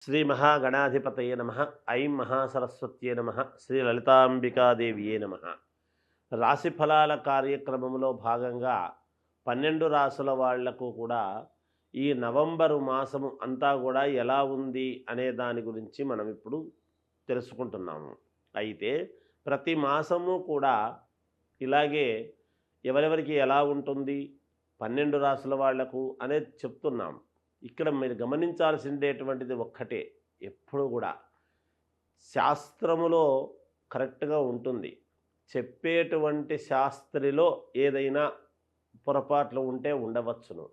శ్రీ మహాగణాధిపతయే నమ. ఐం మహాసరస్వత్యే నమ. శ్రీ లలితాంబికాదేవియే నమ. రాశి ఫలాల కార్యక్రమంలో భాగంగా 12 రాసుల వాళ్లకు కూడా ఈ నవంబరు మాసము అంతా కూడా ఎలా ఉంది అనే దాని గురించి మనం ఇప్పుడు తెలుసుకుంటున్నాము. అయితే ప్రతి మాసము కూడా ఇలాగే ఎవరెవరికి ఎలా ఉంటుంది 12 రాసుల వాళ్లకు అనేది చెప్తున్నాం. ఇక్కడ మీరు గమనించాల్సిందేటువంటిది ఒక్కటే, ఎప్పుడు కూడా శాస్త్రములో కరెక్ట్గా ఉంటుంది. చెప్పేటువంటి శాస్త్రిలో ఏదైనా పొరపాట్లు ఉంటే ఉండవచ్చును,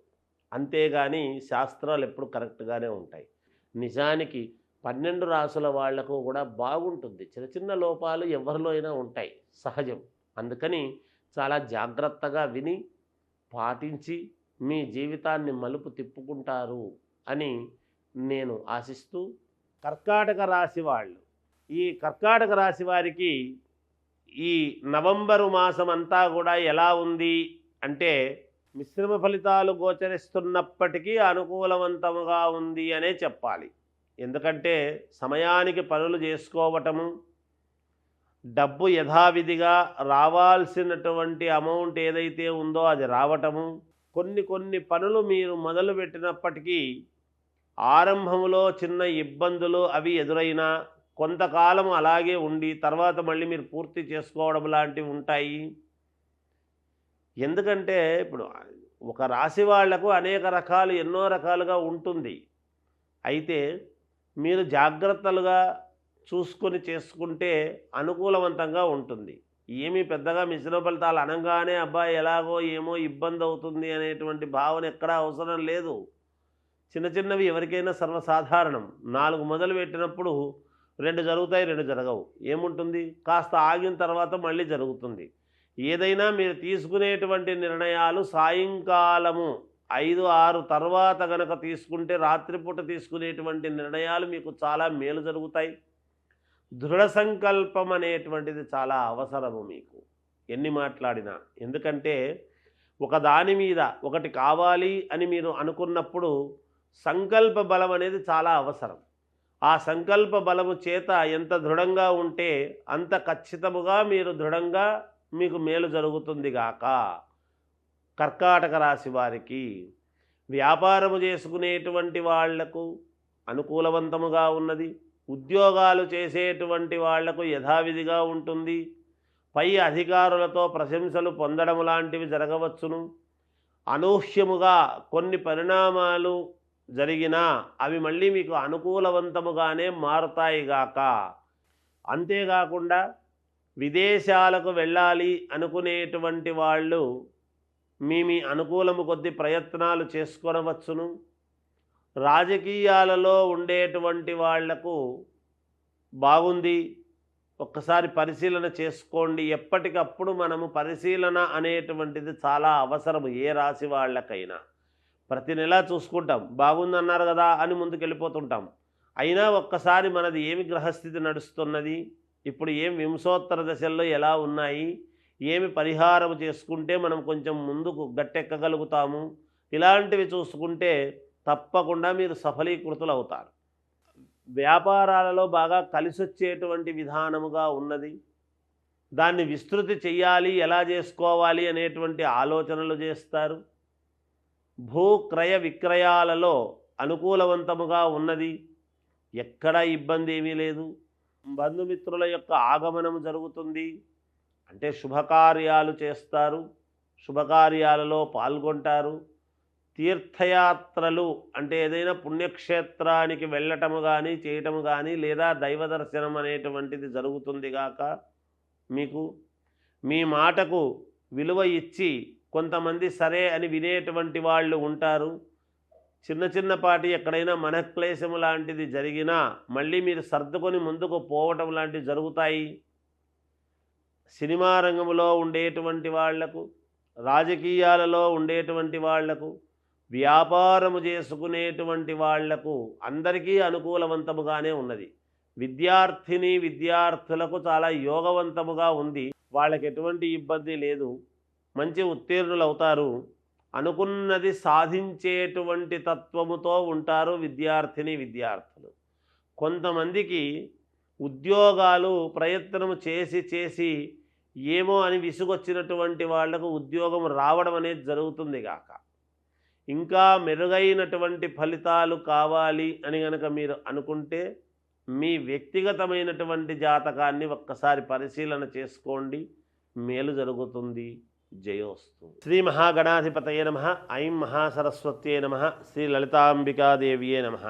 అంతేగాని శాస్త్రాలు ఎప్పుడు కరెక్ట్గానే ఉంటాయి. నిజానికి 12 రాసుల వాళ్లకు కూడా బాగుంటుంది. చిన్న చిన్న లోపాలు ఎవరిలో అయినా ఉంటాయి, సహజం. అందుకని చాలా జాగ్రత్తగా విని పాటించి మీ జీవితాన్ని మలుపు తిప్పుకుంటారు అని నేను ఆశిస్తూ, కర్కాటక రాశి వాళ్ళు, ఈ కర్కాటక రాశి వారికి ఈ నవంబరు మాసం అంతా కూడా ఎలా ఉంది అంటే మిశ్రమ ఫలితాలు గోచరిస్తున్నప్పటికీ అనుకూలవంతముగా ఉంది అనే చెప్పాలి. ఎందుకంటే సమయానికి పనులు చేసుకోవటము, డబ్బు యథావిధిగా రావాల్సినటువంటి అమౌంట్ ఏదైతే ఉందో అది రావటము, కొన్ని పనులు మీరు మొదలుపెట్టినప్పటికీ ఆరంభంలో చిన్న ఇబ్బందులు అవి ఎదురైనా కొంతకాలం అలాగే ఉండి తర్వాత మళ్ళీ మీరు పూర్తి చేసుకోవడం లాంటివి ఉంటాయి. ఎందుకంటే ఇప్పుడు ఒక రాశి వాళ్లకు అనేక రకాలు ఎన్నో రకాలుగా ఉంటుంది. అయితే మీరు జాగ్రత్తలుగా చూసుకొని చేసుకుంటే అనుకూలవంతంగా ఉంటుంది. ఏమీ పెద్దగా మిశ్రమ ఫలితాలు అనగానే అబ్బాయి ఎలాగో ఏమో ఇబ్బంది అవుతుంది అనేటువంటి భావన ఎక్కడా అవసరం లేదు. చిన్న చిన్నవి ఎవరికైనా సర్వసాధారణం. 4 మొదలు పెట్టినప్పుడు 2 జరుగుతాయి, 2 జరగవు. ఏముంటుంది, కాస్త ఆగిన తర్వాత మళ్ళీ జరుగుతుంది. ఏదైనా మీరు తీసుకునేటువంటి నిర్ణయాలు సాయంకాలము 5-6 తర్వాత గనక తీసుకుంటే రాత్రిపూట తీసుకునేటువంటి నిర్ణయాలు మీకు చాలా మేలు జరుగుతాయి. దృఢ సంకల్పం అనేటువంటిది చాలా అవసరము మీకు ఎన్ని మాట్లాడినా. ఎందుకంటే ఒకదాని మీద ఒకటి కావాలి అని మీరు అనుకున్నప్పుడు సంకల్ప బలం అనేది చాలా అవసరం. ఆ సంకల్ప బలము చేత ఎంత దృఢంగా ఉంటే అంత ఖచ్చితముగా మీరు దృఢంగా మీకు మేలు జరుగుతుంది గాక. కర్కాటక రాశి వారికి వ్యాపారము చేసుకునేటువంటి వాళ్లకు అనుకూలవంతముగా ఉన్నది. ఉద్యోగాలు చేసేటువంటి వాళ్లకు యథావిధిగా ఉంటుంది. పై అధికారులతో ప్రశంసలు పొందడం లాంటివి జరగవచ్చును. అనూహ్యముగా కొన్ని పరిణామాలు జరిగినా అవి మళ్ళీ మీకు అనుకూలవంతముగానే మారుతాయిగాక. అంతేకాకుండా విదేశాలకు వెళ్ళాలి అనుకునేటువంటి వాళ్ళు మీ అనుకూలము కొద్ది ప్రయత్నాలు చేసుకొనవచ్చును. రాజకీయాలలో ఉండేటువంటి వాళ్లకు బాగుంది, ఒక్కసారి పరిశీలన చేసుకోండి. ఎప్పటికప్పుడు మనము పరిశీలన అనేటువంటిది చాలా అవసరము ఏ రాశి వాళ్ళకైనా. ప్రతి నెల చూసుకుంటాం, బాగుందన్నారు కదా అని ముందుకు వెళ్ళిపోతుంటాం. అయినా ఒక్కసారి మనది ఏమి గ్రహస్థితి నడుస్తున్నది, ఇప్పుడు ఏం వింశోత్తర దశల్లో ఎలా ఉన్నాయి, ఏమి పరిహారం చేసుకుంటే మనం కొంచెం ముందుకు గట్టెక్కగలుగుతాము, ఇలాంటివి చూసుకుంటే తప్పకుండా మీరు సఫలీకృతులు అవుతారు. వ్యాపారాలలో బాగా కలిసొచ్చేటువంటి విధానముగా ఉన్నది. దాన్ని విస్తృతి చెయ్యాలి, ఎలా చేసుకోవాలి అనేటువంటి ఆలోచనలు చేస్తారు. భూక్రయ విక్రయాలలో అనుకూలవంతముగా ఉన్నది, ఎక్కడా ఇబ్బంది ఏమీ లేదు. బంధుమిత్రుల యొక్క ఆగమనము జరుగుతుంది. అంటే శుభకార్యాలు చేస్తారు, శుభకార్యాలలో పాల్గొంటారు. తీర్థయాత్రలు అంటే ఏదైనా పుణ్యక్షేత్రానికి వెళ్ళటము కానీ చేయటము కానీ లేదా దైవ దర్శనం అనేటువంటిది జరుగుతుంది గాక. మీకు మీ మాటకు విలువ ఇచ్చి కొంతమంది సరే అని వినేటువంటి వాళ్ళు ఉంటారు. చిన్నపాటి ఎక్కడైనా మనక్లేశము లాంటిది జరిగినా మళ్ళీ మీరు సర్దుకొని ముందుకు పోవటం లాంటివి జరుగుతాయి. సినిమా రంగంలో ఉండేటువంటి వాళ్లకు, రాజకీయాలలో ఉండేటువంటి వాళ్లకు, వ్యాపారము చేసుకునేటువంటి వాళ్లకు అందరికీ అనుకూలవంతముగానే ఉన్నది. విద్యార్థులకు చాలా యోగవంతముగా ఉంది. వాళ్ళకి ఎటువంటి ఇబ్బంది లేదు, మంచి ఉత్తీర్ణులు అవుతారు. అనుకున్నది సాధించేటువంటి తత్వముతో ఉంటారు విద్యార్థులు. కొంతమందికి ఉద్యోగాలు ప్రయత్నం చేసి ఏమో అని విసుగొచ్చినటువంటి వాళ్లకు ఉద్యోగం రావడం అనేది జరుగుతుంది గాక, ఇంకా మెరుగైనటువంటి ఫలితాలు కావాలి అని గనక మీరు అనుకుంటే మీ వ్యక్తిగతమైనటువంటి జాతకాన్ని ఒక్కసారి పరిశీలన చేసుకోండి, మేలు జరుగుతుంది. జయోస్తు. శ్రీ మహాగణాధిపతయే నమః. ఐం మహాసరస్వత్యే నమః. శ్రీ లలితాంబికాదేవియే నమః.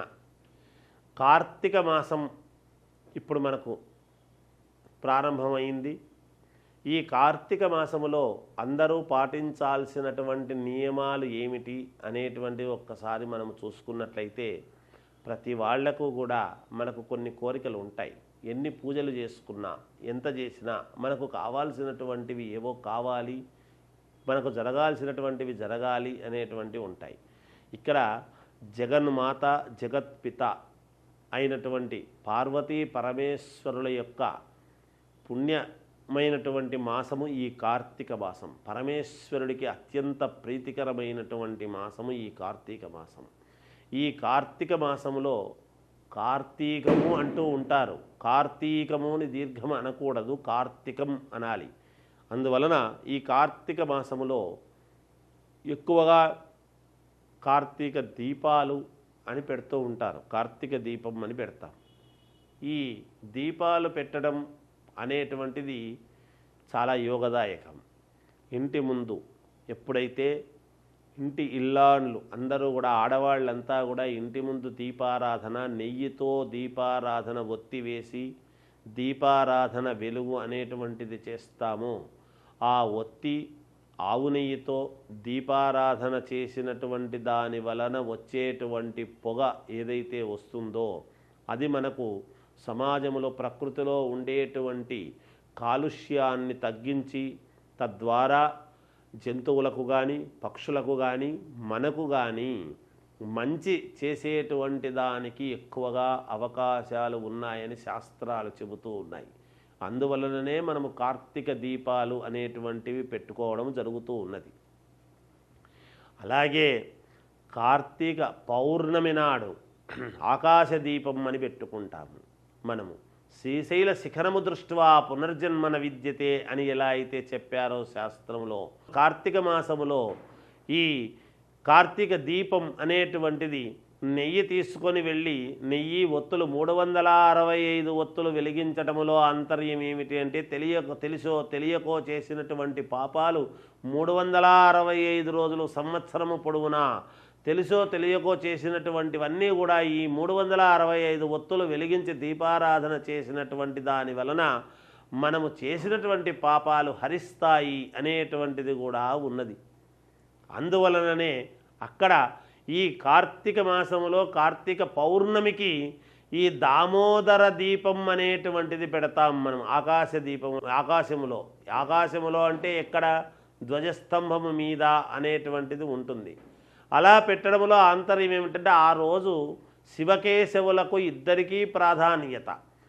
కార్తీక మాసం ఇప్పుడు మనకు ప్రారంభమైంది. ఈ కార్తీక మాసములో అందరూ పాటించాల్సినటువంటి నియమాలు ఏమిటి అనేటువంటివి ఒక్కసారి మనం చూసుకున్నట్లయితే ప్రతి వాళ్లకు కూడా మనకు కొన్ని కోరికలు ఉంటాయి. ఎన్ని పూజలు చేసుకున్నా ఎంత చేసినా మనకు కావాల్సినటువంటివి ఏవో కావాలి, మనకు జరగాల్సినటువంటివి జరగాలి అనేటువంటివి ఉంటాయి. ఇక్కడ జగన్మాత జగత్పిత అయినటువంటి పార్వతీ పరమేశ్వరుల యొక్క పుణ్యమైనటువంటి మాసము ఈ కార్తీక మాసం. పరమేశ్వరుడికి అత్యంత ప్రీతికరమైనటువంటి మాసము ఈ కార్తీక మాసం. ఈ కార్తీక మాసములో కార్తీకము అంటూ ఉంటారు. కార్తీకముని దీర్ఘం అనకూడదు, కార్తీకం అనాలి. అందువలన ఈ కార్తీక మాసములో ఎక్కువగా కార్తీక దీపాలు అని పెడుతూ ఉంటారు. కార్తీక దీపం అని పెడతాం. ఈ దీపాలు పెట్టడం అనేటువంటిది చాలా యోగదాయకం. ఇంటి ముందు ఎప్పుడైతే ఇంటి ఇల్లాన్లు అందరూ కూడా ఆడవాళ్ళంతా కూడా ఇంటి ముందు దీపారాధన, నెయ్యితో దీపారాధన ఒత్తి వేసి దీపారాధన వెలుగు అనేటువంటిది చేస్తామో ఆ ఒత్తి ఆవు నెయ్యితో దీపారాధన చేసినటువంటి దాని వలన వచ్చేటువంటి పొగ ఏదైతే వస్తుందో అది మనకు సమాజంలో ప్రకృతిలో ఉండేటువంటి కాలుష్యాన్ని తగ్గించి తద్వారా జంతువులకు కానీ పక్షులకు కానీ మనకు కానీ మంచి చేసేటువంటి దానికి ఎక్కువగా అవకాశాలు ఉన్నాయని శాస్త్రాలు చెబుతూ ఉన్నాయి. అందువలననే మనము కార్తీక దీపాలు అనేటువంటివి పెట్టుకోవడం జరుగుతూ ఉన్నది. అలాగే కార్తీక పౌర్ణమి నాడు ఆకాశ దీపం అని పెట్టుకుంటాము మనము. శ్రీశైల శిఖరము దృష్ట్యా పునర్జన్మన విద్యతే అని ఎలా అయితే చెప్పారో శాస్త్రంలో, కార్తీక మాసములో ఈ కార్తీక దీపం అనేటువంటిది నెయ్యి తీసుకొని వెళ్ళి నెయ్యి ఒత్తులు 365 ఒత్తులు వెలిగించటములో ఆంతర్యం ఏమిటి అంటే తెలుసో తెలియకో చేసినటువంటి పాపాలు 365 రోజులు సంవత్సరము పొడవునా తెలుసో తెలియకో చేసినటువంటివన్నీ కూడా ఈ 365 ఒత్తులు వెలిగించి దీపారాధన చేసినటువంటి దాని వలన మనము చేసినటువంటి పాపాలు హరిస్తాయి అనేటువంటిది కూడా ఉన్నది. అందువలననే అక్కడ ఈ కార్తీక మాసములో కార్తీక పౌర్ణమికి ఈ దామోదర దీపం అనేటువంటిది పెడతాం మనం. ఆకాశ దీపం ఆకాశములో అంటే ఎక్కడ ధ్వజస్తంభము మీద అనేటువంటిది ఉంటుంది. అలా పెట్టడంలో ఆంతర్యం ఏమిటంటే ఆ రోజు శివకేశవులకు ఇద్దరికీ ప్రాధాన్యత.